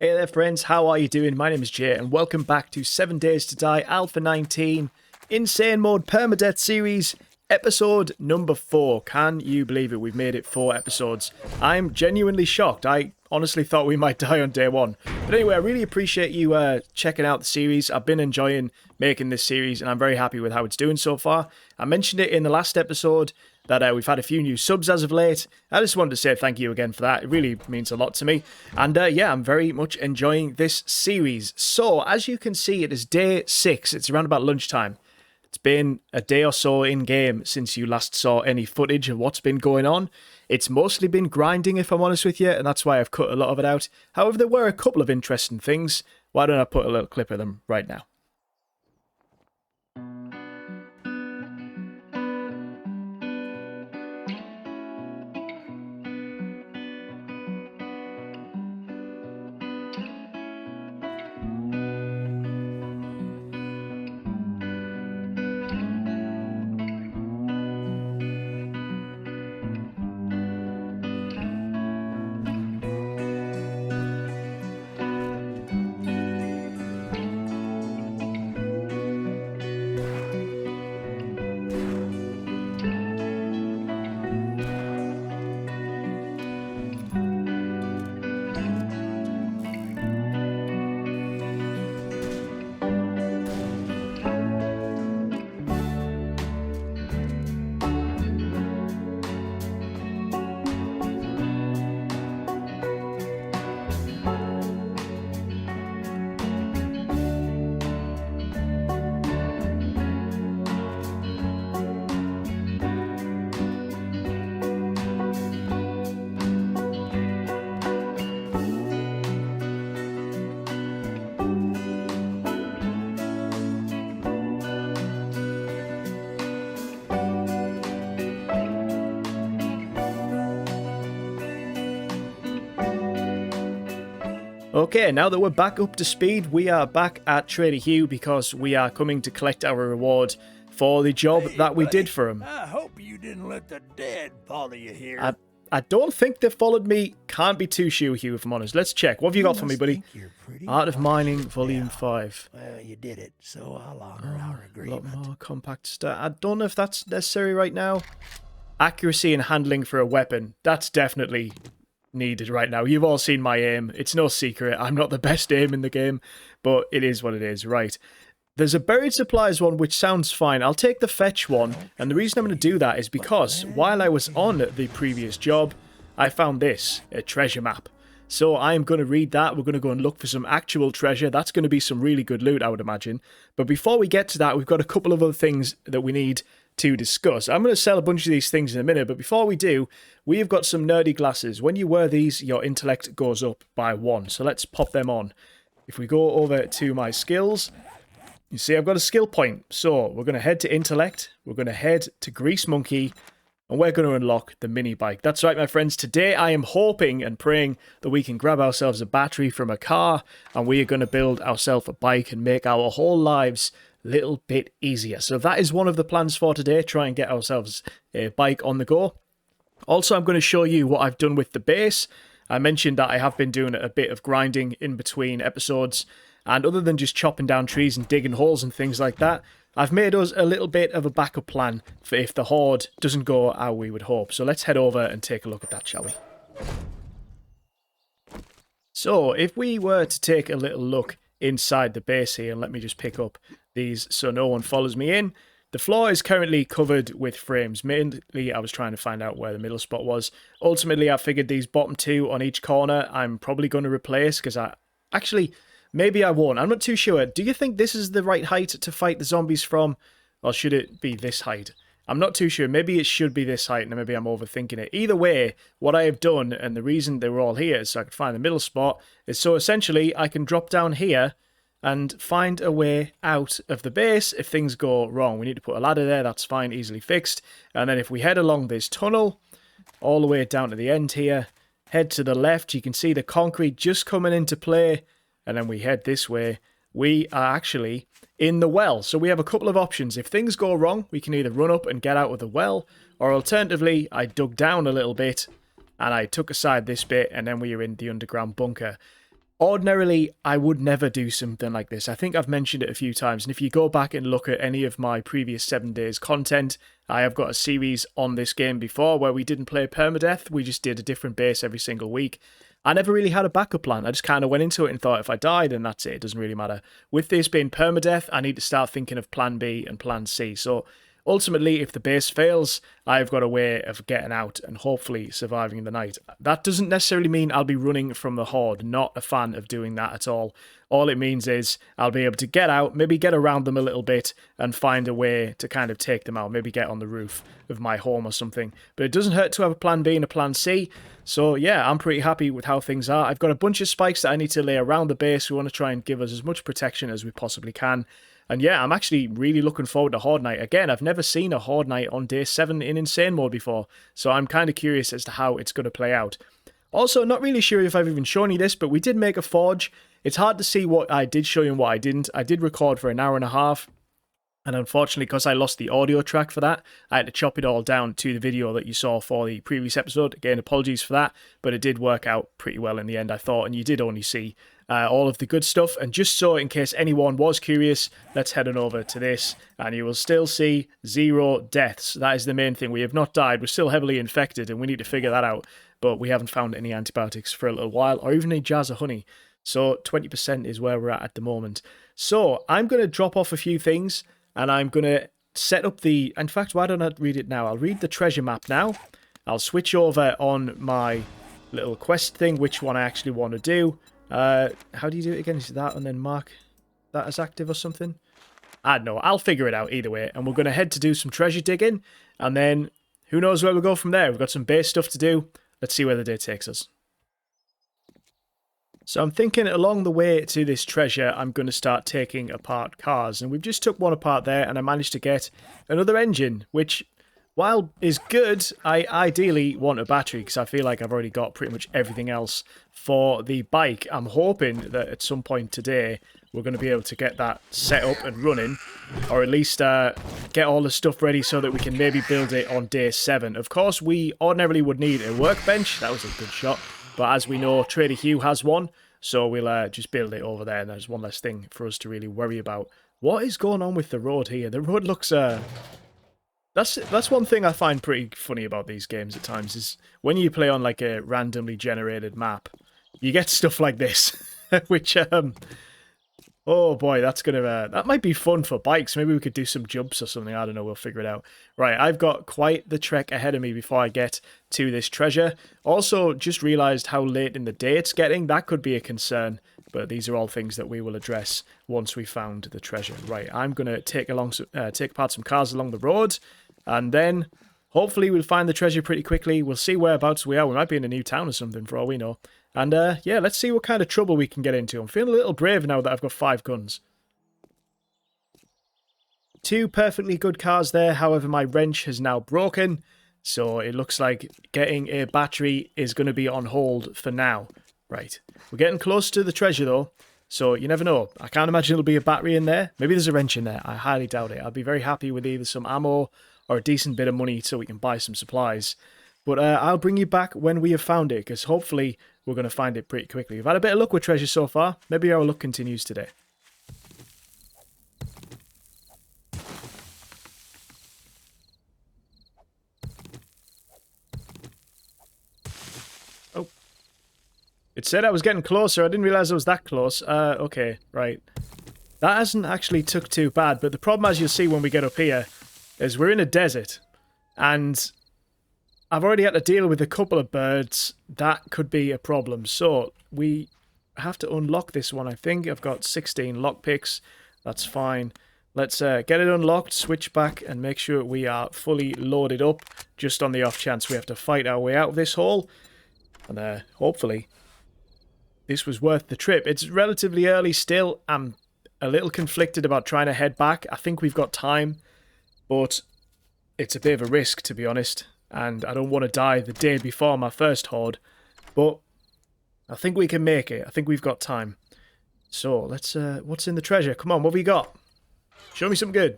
Hey there friends, how are you doing? My name is Jay and welcome back to 7 Days to Die Alpha 19 Insane Mode Permadeath series, episode number 4. Can you believe it? We've made it 4 episodes. I'm genuinely shocked. I honestly thought we might die on day 1. But anyway, I really appreciate you checking out the series. I've been enjoying making this series and I'm very happy with how it's doing so far. I mentioned it in the last episode that we've had a few new subs as of late. I just wanted to say thank you again for that. It really means a lot to me. And yeah, I'm very much enjoying this series. So, as you can see, it is day 6. It's around about lunchtime. It's been a day or so in-game since you last saw any footage of what's been going on. It's mostly been grinding, if I'm honest with you, and that's why I've cut a lot of it out. However, there were a couple of interesting things. Why don't I put a little clip of them right now? Okay, now that we're back up to speed, we are back at Trader Hugh because we are coming to collect our reward for the job that we did for him. I hope you didn't let the dead follow you here. I don't think they followed me. Can't be too sure, Hugh, if I'm honest. Let's check. What have you got for me, buddy? Art of Mining, Volume 5. Well, you did it, so I'll honor our agreement. A lot more compact stuff. I don't know if that's necessary right now. Accuracy and handling for a weapon. That's definitely needed right now. You've all seen my aim. It's no secret. I'm not the best aim in the game, but it is what it is, right? There's a buried supplies one, which sounds fine. I'll take the fetch one, and the reason I'm going to do that is because while I was on the previous job, I found this, a treasure map. So I'm going to read that. We're going to go and look for some actual treasure. That's going to be some really good loot, I would imagine. But before we get to that, we've got a couple of other things that we need to discuss. I'm going to sell a bunch of these things in a minute, but before we do, we've got some nerdy glasses. When you wear these, your intellect goes up by 1. So let's pop them on. If we go over to my skills, you see I've got a skill point. So we're going to head to intellect, we're going to head to Grease Monkey, and we're going to unlock the mini bike. That's right, my friends. Today I am hoping and praying that we can grab ourselves a battery from a car, and we are going to build ourselves a bike and make our whole lives little bit easier. So that is one of the plans for today, try and get ourselves a bike on the go. Also, I'm going to show you what I've done with the base. I mentioned that I have been doing a bit of grinding in between episodes, and other than just chopping down trees and digging holes and things like that, I've made us a little bit of a backup plan for if the Horde doesn't go how we would hope. So let's head over and take a look at that, shall we? So if we were to take a little look inside the base here, and let me just pick up these so no one follows me in. The floor is currently covered with frames. Mainly I was trying to find out where the middle spot was. Ultimately I figured these bottom 2 on each corner I'm probably going to replace, because maybe I won't. I'm not too sure. Do you think this is the right height to fight the zombies from, or should it be this height? I'm not too sure. Maybe it should be this height, and maybe I'm overthinking it. Either way, what I have done, and the reason they were all here is so I could find the middle spot, is so essentially I can drop down here and find a way out of the base if things go wrong. We need to put a ladder there. That's fine, easily fixed. And then if we head along this tunnel, all the way down to the end here, head to the left, you can see the concrete just coming into play. And then we head this way. We are actually in the well. So we have a couple of options. If things go wrong, we can either run up and get out of the well, or alternatively, I dug down a little bit and I took aside this bit, and then we are in the underground bunker. Ordinarily, I would never do something like this. I think I've mentioned it a few times, and if you go back and look at any of my previous 7 days content, I have got a series on this game before where we didn't play Permadeath, we just did a different base every single week. I never really had a backup plan. I just kind of went into it and thought if I die, then that's it. It doesn't really matter. With this being Permadeath, I need to start thinking of plan B and plan C. So ultimately, if the base fails, I've got a way of getting out and hopefully surviving the night. That doesn't necessarily mean I'll be running from the Horde. Not a fan of doing that at all. All it means is I'll be able to get out, maybe get around them a little bit and find a way to kind of take them out. Maybe get on the roof of my home or something. But it doesn't hurt to have a plan B and a plan C. So yeah, I'm pretty happy with how things are. I've got a bunch of spikes that I need to lay around the base. We want to try and give us as much protection as we possibly can. And yeah, I'm actually really looking forward to Horde Night. Again, I've never seen a Horde Night on day 7 in Insane mode before, so I'm kind of curious as to how it's going to play out. Also, not really sure if I've even shown you this, but we did make a forge. It's hard to see what I did show you and what I didn't. I did record for an hour and a half, and unfortunately, because I lost the audio track for that, I had to chop it all down to the video that you saw for the previous episode. Again, apologies for that, but it did work out pretty well in the end, I thought, and you did only see all of the good stuff. And just so in case anyone was curious, let's head on over to this, and you will still see 0 deaths. That is the main thing. We have not died. We're still heavily infected, and we need to figure that out, but we haven't found any antibiotics for a little while, or even any jars of honey. So 20% is where we're at the moment. So I'm going to drop off a few things, and I'm going to set up the... In fact, why don't I read it now? I'll read the treasure map now. I'll switch over on my little quest thing, which one I actually want to do. How do you do it again? Is it that and then mark that as active or something? I don't know. I'll figure it out either way. And we're going to head to do some treasure digging. And then who knows where we'll go from there. We've got some base stuff to do. Let's see where the day takes us. So I'm thinking along the way to this treasure, I'm going to start taking apart cars. And we've just took one apart there, and I managed to get another engine, which, while is good, I ideally want a battery, because I feel like I've already got pretty much everything else for the bike. I'm hoping that at some point today, we're going to be able to get that set up and running, or at least get all the stuff ready so that we can maybe build it on day 7. Of course, we ordinarily would need a workbench. That was a good shot. But as we know, Trader Hugh has one, so we'll just build it over there, and there's one less thing for us to really worry about. What is going on with the road here? The road looks... That's one thing I find pretty funny about these games at times, is when you play on like a randomly generated map, you get stuff like this, which, oh boy, that's gonna, that might be fun for bikes. Maybe we could do some jumps or something, I don't know, we'll figure it out. Right, I've got quite the trek ahead of me before I get to this treasure. Also, just realised how late in the day it's getting. That could be a concern, but these are all things that we will address once we found the treasure. Right, I'm gonna take apart some cars along the road, and then hopefully we'll find the treasure pretty quickly. We'll see whereabouts we are. We might be in a new town or something for all we know. And yeah, let's see what kind of trouble we can get into. I'm feeling a little brave now that I've got 5 guns. 2 perfectly good cars there. However, my wrench has now broken. So it looks like getting a battery is going to be on hold for now. Right. We're getting close to the treasure though. So you never know. I can't imagine there'll be a battery in there. Maybe there's a wrench in there. I highly doubt it. I'd be very happy with either some ammo or a decent bit of money so we can buy some supplies. But I'll bring you back when we have found it, because hopefully we're going to find it pretty quickly. We've had a bit of luck with treasure so far. Maybe our luck continues today. Oh. It said I was getting closer. I didn't realise I was that close. Okay, right. That hasn't actually took too bad, but the problem, as you'll see when we get up here, is we're in a desert. And I've already had to deal with a couple of birds. That could be a problem. So we have to unlock this one, I think. I've got 16 lockpicks. That's fine. Let's get it unlocked, switch back, and make sure we are fully loaded up, just on the off chance we have to fight our way out of this hole. And hopefully this was worth the trip. It's relatively early still. I'm a little conflicted about trying to head back. I think we've got time, but it's a bit of a risk, to be honest. And I don't want to die the day before my first horde. But I think we can make it. I think we've got time. So, let's... what's in the treasure? Come on, what have we got? Show me something good.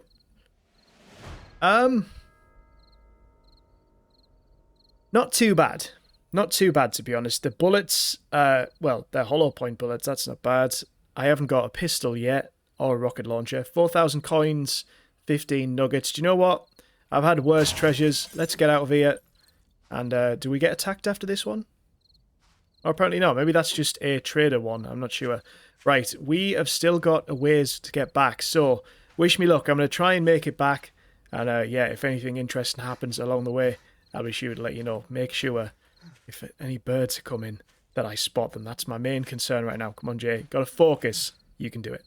Not too bad. Not too bad, to be honest. The bullets, well, they're hollow point bullets. That's not bad. I haven't got a pistol yet or a rocket launcher. 4,000 coins, 15 nuggets. Do you know what? I've had worse treasures. Let's get out of here. And do we get attacked after this one? Or apparently not. Maybe that's just a trader one. I'm not sure. Right, we have still got a ways to get back. So, wish me luck. I'm going to try and make it back. And yeah, if anything interesting happens along the way, I'll be sure to let you know. Make sure if any birds come in that I spot them. That's my main concern right now. Come on, Jay. Got to focus. You can do it.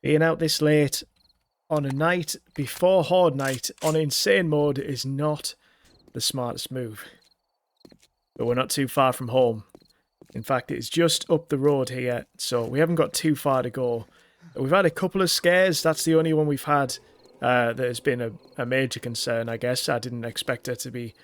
Being out this late on a night before Horde night on insane mode is not the smartest move. But we're not too far from home. In fact, it's just up the road here, so we haven't got too far to go. We've had a couple of scares. That's the only one we've had that has been a major concern, I guess. I didn't expect her to be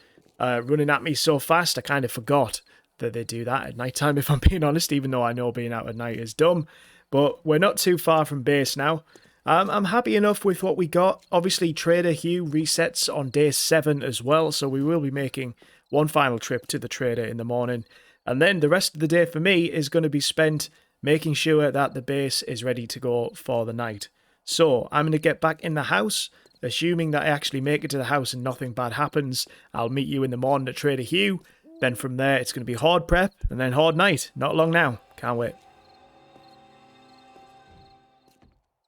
running at me so fast. I kind of forgot that they do that at night time, if I'm being honest, even though I know being out at night is dumb. But we're not too far from base now. I'm happy enough with what we got. Obviously, Trader Hugh resets on day 7 as well, so we will be making one final trip to the trader in the morning. And then the rest of the day for me is going to be spent making sure that the base is ready to go for the night. So I'm going to get back in the house, assuming that I actually make it to the house and nothing bad happens. I'll meet you in the morning at Trader Hugh. Then from there, it's going to be Horde prep and then Horde night. Not long now. Can't wait.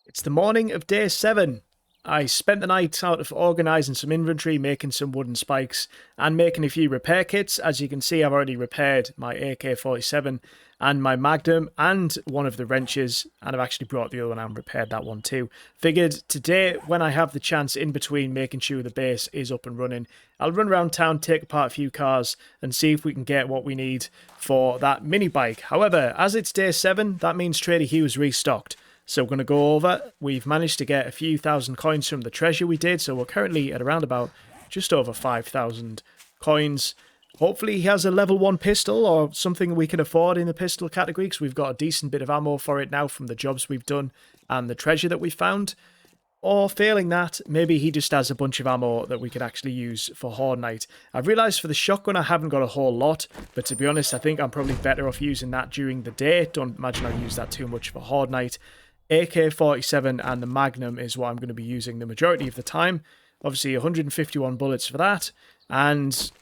It's the morning of day 7. I spent the night out of organising some inventory, making some wooden spikes, and making a few repair kits. As you can see, I've already repaired my AK-47 and my Magnum and one of the wrenches, and I've actually brought the other one out and repaired that one too. Figured today, when I have the chance in between making sure the base is up and running, I'll run around town, take apart a few cars, and see if we can get what we need for that mini bike. However, as it's day 7, that means Trader Hugh is restocked. So we're going to go over. We've managed to get a few thousand coins from the treasure we did. So we're currently at around about just over 5,000 coins. Hopefully he has a level 1 pistol or something we can afford in the pistol category, because we've got a decent bit of ammo for it now from the jobs we've done and the treasure that we found. Or failing that, maybe he just has a bunch of ammo that we could actually use for Horde night. I've realised for the shotgun I haven't got a whole lot, but to be honest I think I'm probably better off using that during the day. Don't imagine I use that too much for Horde night. AK-47 and the Magnum is what I'm going to be using the majority of the time. Obviously 151 bullets for that, and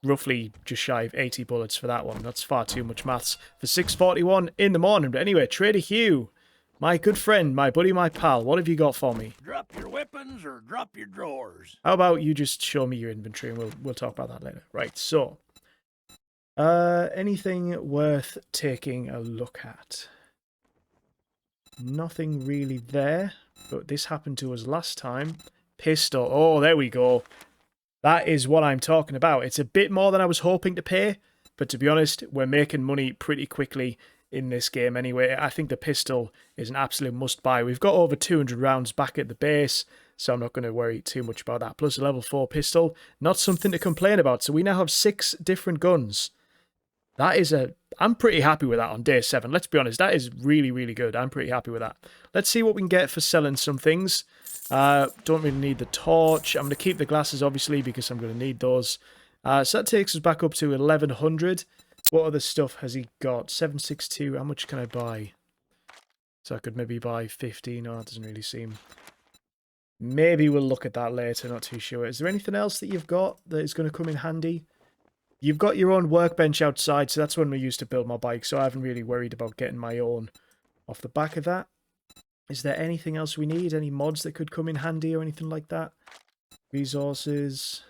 roughly just shy of 80 bullets for that one. That's far too much maths for 6:41 in the morning. But anyway, Trader Hugh, my good friend, my buddy, my pal, what have you got for me? Drop your weapons or drop your drawers. How about you just show me your inventory and we'll talk about that later. Right, so anything worth taking a look at? Nothing really there, but this happened to us last time. Pistol. Oh, there we go. That is what I'm talking about. It's a bit more than I was hoping to pay, but to be honest, we're making money pretty quickly in this game anyway. I think the pistol is an absolute must-buy. We've got over 200 rounds back at the base, so I'm not going to worry too much about that. Plus a level 4 pistol, not something to complain about. So we now have 6 different guns. That is I'm pretty happy with that on day 7. Let's be honest, that is really, really good. I'm pretty happy with that. Let's see what we can get for selling some things. Don't really need the torch. I'm going to keep the glasses, obviously, because I'm going to need those. So that takes us back up to 1,100. What other stuff has he got? 762. How much can I buy? So I could maybe buy 15. No, that doesn't really seem... Maybe we'll look at that later. Not too sure. Is there anything else that you've got that is going to come in handy? You've got your own workbench outside, so that's when we used to build my bike, so I haven't really worried about getting my own off the back of that. Is there anything else we need? Any mods that could come in handy or anything like that? Resources.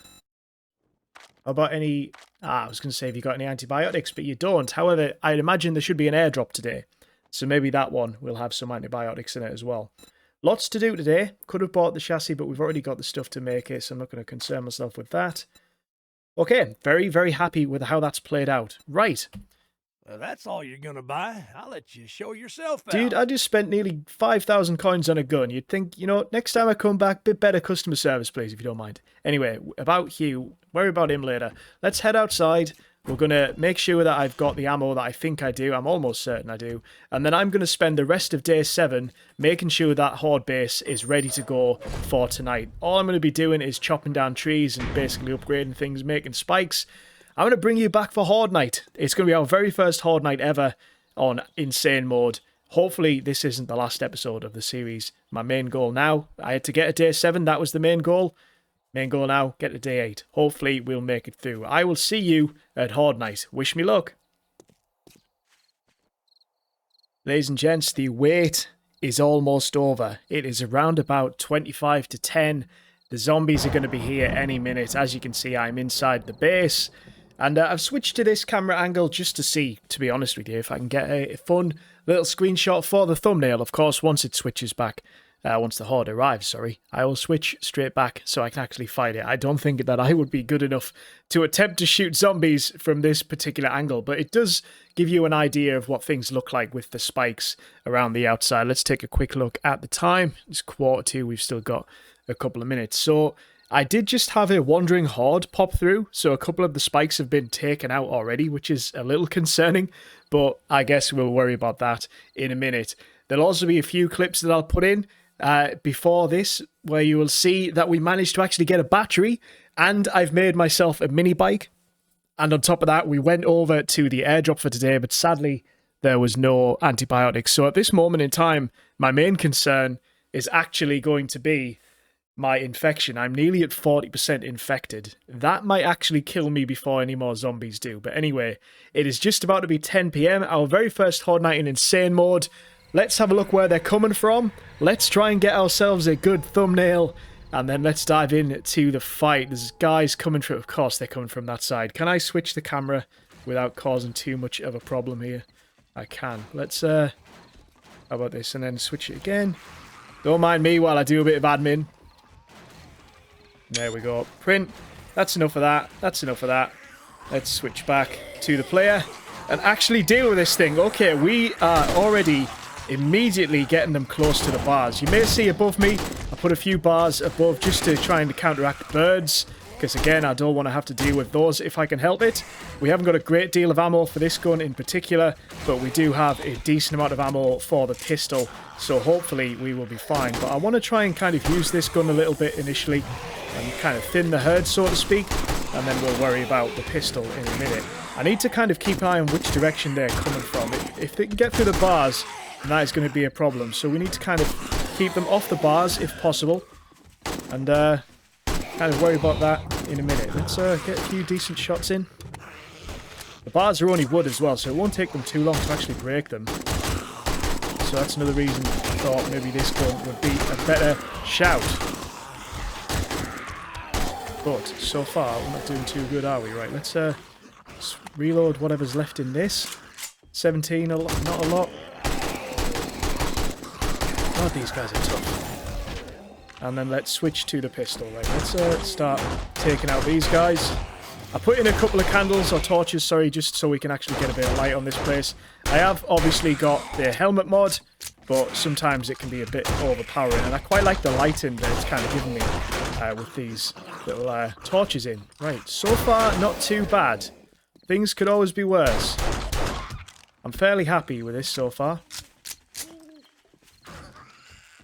How about any... I was going to say, have you got any antibiotics? But you don't. However, I'd imagine there should be an airdrop today. So maybe that one will have some antibiotics in it as well. Lots to do today. Could have bought the chassis, but we've already got the stuff to make it, so I'm not going to concern myself with that. Okay, very, very happy with how that's played out. Right. Well, that's all you're going to buy. I'll let you show yourself out. Dude, I just spent nearly 5,000 coins on a gun. You'd think, you know, next time I come back, bit better customer service, please, if you don't mind. Anyway, about Hugh. Worry about him later. Let's head outside. We're going to make sure that I've got the ammo that I think I do. I'm almost certain I do. And then I'm going to spend the rest of day 7 making sure that Horde base is ready to go for tonight. All I'm going to be doing is chopping down trees and basically upgrading things, making spikes. I'm going to bring you back for Horde night. It's going to be our very first Horde night ever on Insane mode. Hopefully this isn't the last episode of the series. My main goal now, I had to get to day 7. That was the main goal. Main goal now, get to day 8. Hopefully we'll make it through. I will see you at Horde night. Wish me luck. Ladies and gents, the wait is almost over. It is around about 25 to 10. The zombies are going to be here any minute. As you can see, I'm inside the base. And I've switched to this camera angle just to see, to be honest with you, if I can get a fun little screenshot for the thumbnail. Of course, once it switches back. Once the Horde arrives, I will switch straight back so I can actually fight it. I don't think that I would be good enough to attempt to shoot zombies from this particular angle, but it does give you an idea of what things look like with the spikes around the outside. Let's take a quick look at the time. It's 1:45. We've still got a couple of minutes. So I did just have a wandering Horde pop through, so a couple of the spikes have been taken out already, which is a little concerning, but I guess we'll worry about that in a minute. There'll also be a few clips that I'll put in before this, where you will see that we managed to actually get a battery, and I've made myself a mini bike. And on top of that, we went over to the airdrop for today, but sadly, there was no antibiotics. So at this moment in time, my main concern is actually going to be my infection. I'm nearly at 40% infected. That might actually kill me before any more zombies do. But anyway, it is just about to be 10 PM, our very first Horde night in Insane mode. Let's have a look where they're coming from. Let's try and get ourselves a good thumbnail. And then let's dive into the fight. There's guys coming from... Of course, they're coming from that side. Can I switch the camera without causing too much of a problem here? I can. Let's... how about this? And then switch it again. Don't mind me while I do a bit of admin. There we go. Print. That's enough of that. That's enough of that. Let's switch back to the player and actually deal with this thing. Okay, we are already... immediately getting them close to the bars. You may see above me, I put a few bars above just to try and counteract birds, because again, I don't want to have to deal with those if I can help it. We haven't got a great deal of ammo for this gun in particular, but we do have a decent amount of ammo for the pistol, so hopefully we will be fine. But I want to try and kind of use this gun a little bit initially, and kind of thin the herd, so to speak, and then we'll worry about the pistol in a minute. I need to kind of keep an eye on which direction they're coming from. If they can get through the bars, that is going to be a problem. So we need to kind of keep them off the bars if possible. And kind of worry about that in a minute. Let's get a few decent shots in. The bars are only wood as well, so it won't take them too long to actually break them. So that's another reason I thought maybe this gun would be a better shout. But so far, we're not doing too good, are we? Right, let's reload whatever's left in this. 17, not a lot. God, these guys are tough. And then let's switch to the pistol. Right, let's start taking out these guys. I put in a couple of candles, or torches, sorry, just so we can actually get a bit of light on this place. I have obviously got the helmet mod, but sometimes it can be a bit overpowering. And I quite like the lighting that it's kind of giving me with these little torches in. Right, so far, not too bad. Things could always be worse. I'm fairly happy with this so far.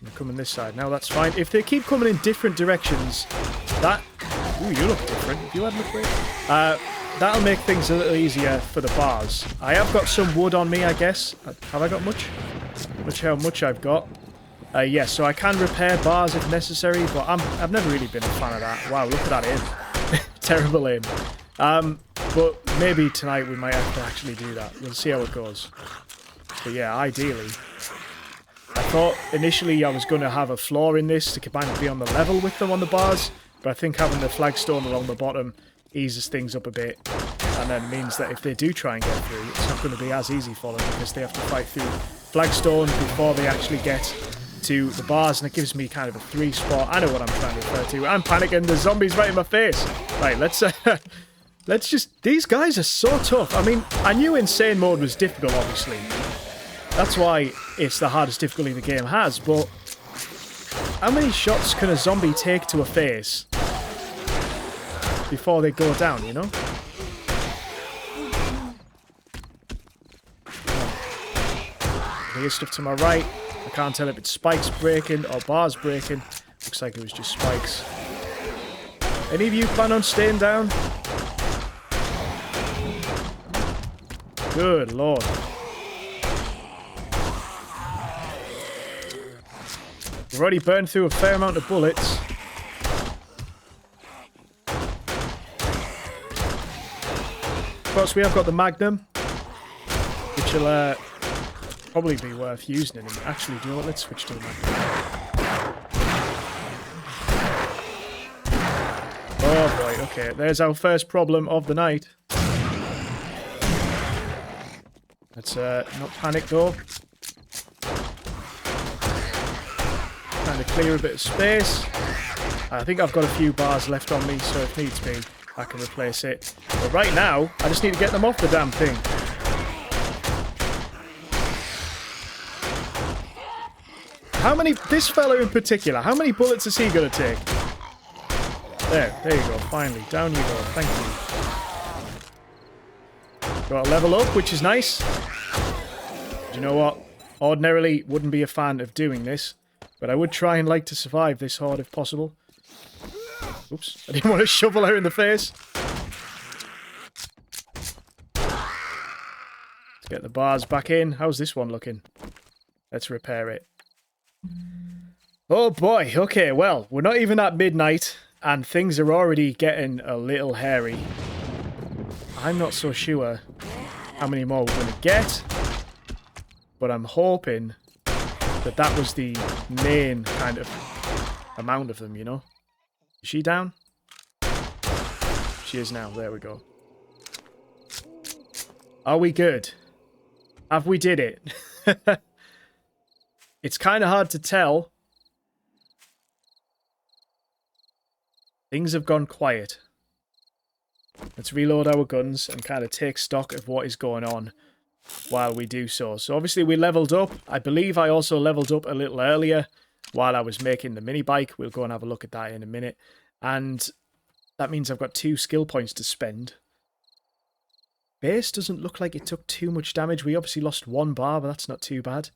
They're coming this side. Now that's fine. If they keep coming in different directions, that... Ooh, you look different. If you had looked great. That'll make things a little easier for the bars. I have got some wood on me, I guess. Have I got much? Look how much I've got. Yes, so I can repair bars if necessary, but I've never really been a fan of that. Wow, look at that aim. Terrible aim. But maybe tonight we might have to actually do that. We'll see how it goes. But yeah, ideally... I thought initially I was going to have a floor in this to kind of be on the level with them on the bars, but I think having the flagstone along the bottom eases things up a bit, and then means that if they do try and get through, it's not going to be as easy for them because they have to fight through flagstone before they actually get to the bars, and it gives me kind of a 3 spot. I know what I'm trying to refer to. I'm panicking. There's zombies right in my face. Right, let's just... These guys are so tough. I mean, I knew Insane mode was difficult, obviously. That's why it's the hardest difficulty the game has, but how many shots can a zombie take to a face before they go down, you know? hear stuff to my right. I can't tell if it's spikes breaking or bars breaking. Looks like it was just spikes. Any of you plan on staying down? Good lord. We've already burned through a fair amount of bullets. Of course, we have got the Magnum, which will probably be worth using in. Actually, do you know what? Let's switch to the Magnum. Oh boy, okay. There's our first problem of the night. Let's not panic though. Trying to clear a bit of space. I think I've got a few bars left on me, so if needs be, I can replace it. But right now, I just need to get them off the damn thing. How many, this fella in particular, how many bullets is he going to take? There you go, finally. Down you go, thank you. Got a level up, which is nice. Do you know what? Ordinarily, wouldn't be a fan of doing this, but I would try and like to survive this horde if possible. Oops, I didn't want to shovel her in the face. Let's get the bars back in. How's this one looking? Let's repair it. Oh boy, okay, well, we're not even at midnight, and things are already getting a little hairy. I'm not so sure how many more we're going to get, but I'm hoping that that was the main kind of amount of them, you know? Is she down? She is now. There we go. Are we good? Have we did it? It's kind of hard to tell. Things have gone quiet. Let's reload our guns and kind of take stock of what is going on while we do so. So obviously we leveled up. I believe I also leveled up a little earlier while I was making the mini bike. We'll go and have a look at that in a minute. And that means I've got 2 skill points to spend. Base doesn't look like it took too much damage. We obviously lost 1 bar, but that's not too bad.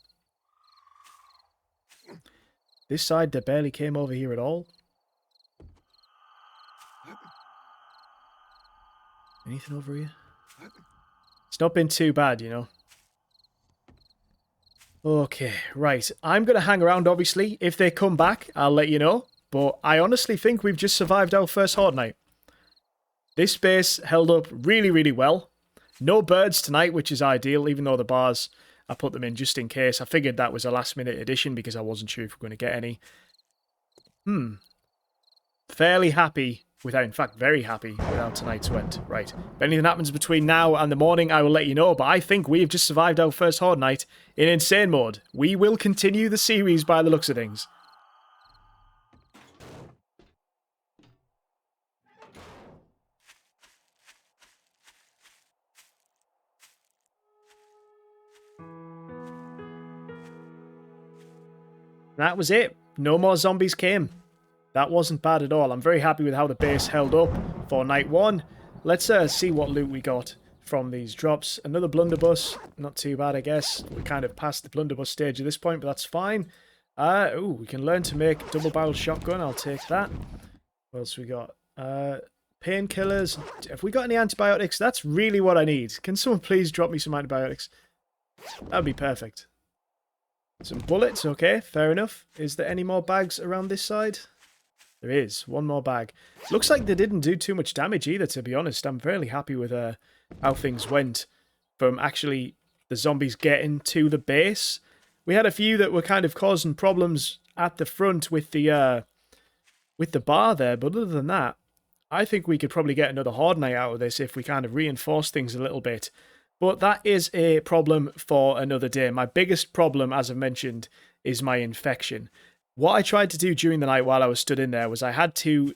This side, they barely came over here at all. Anything over here? It's not been too bad, you know. Okay, right. I'm going to hang around, obviously. If they come back, I'll let you know. But I honestly think we've just survived our first Horde night. This base held up really, really well. No birds tonight, which is ideal, even though the bars, I put them in just in case. I figured that was a last-minute addition because I wasn't sure if we were going to get any. Fairly happy. In fact, very happy with how tonight's went. Right. If anything happens between now and the morning, I will let you know. But I think we've just survived our first Horde night in Insane Mode. We will continue the series by the looks of things. That was it. No more zombies came. That wasn't bad at all. I'm very happy with how the base held up for night 1. Let's see what loot we got from these drops. Another blunderbuss. Not too bad, I guess. We're kind of past the blunderbuss stage at this point, but that's fine. We can learn to make double-barreled shotgun. I'll take that. What else we got? Painkillers. Have we got any antibiotics? That's really what I need. Can someone please drop me some antibiotics? That would be perfect. Some bullets, okay, fair enough. Is there any more bags around this side? There is, 1 more bag. Looks like they didn't do too much damage either, to be honest. I'm fairly happy with how things went from actually the zombies getting to the base. We had a few that were kind of causing problems at the front with the bar there, but other than that, I think we could probably get another Horde night out of this if we kind of reinforce things a little bit. But that is a problem for another day. My biggest problem, as I've mentioned, is my infection. What I tried to do during the night while I was stood in there was I had 2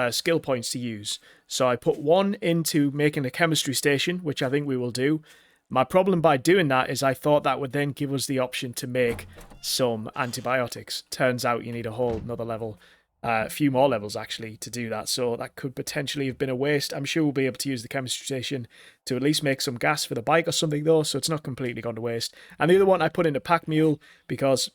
skill points to use. So I put 1 into making a chemistry station, which I think we will do. My problem by doing that is I thought that would then give us the option to make some antibiotics. Turns out you need a whole another level a few more levels actually to do that, so that could potentially have been a waste. I'm sure we'll be able to use the chemistry station to at least make some gas for the bike or something though, so it's not completely gone to waste. And the other one I put into pack mule because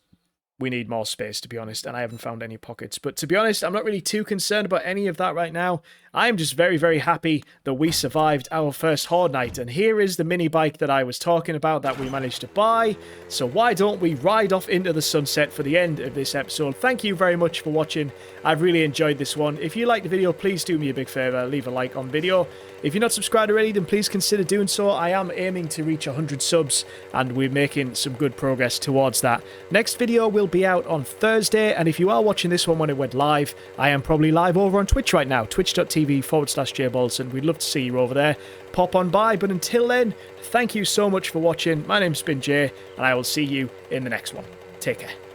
we need more space, to be honest, and I haven't found any pockets. But to be honest, I'm not really too concerned about any of that right now. I am just very, very happy that we survived our first Horde night. And here is the mini bike that I was talking about that we managed to buy. So why don't we ride off into the sunset for the end of this episode? Thank you very much for watching. I've really enjoyed this one. If you liked the video, please do me a big favour. Leave a like on video. If you're not subscribed already, then please consider doing so. I am aiming to reach 100 subs, and we're making some good progress towards that. Next video will be out on Thursday, and if you are watching this one when it went live, I am probably live over on Twitch right now, twitch.tv/jbalson. We'd love to see you over there. Pop on by, but until then, thank you so much for watching. My name's been Jay, and I will see you in the next one. Take care.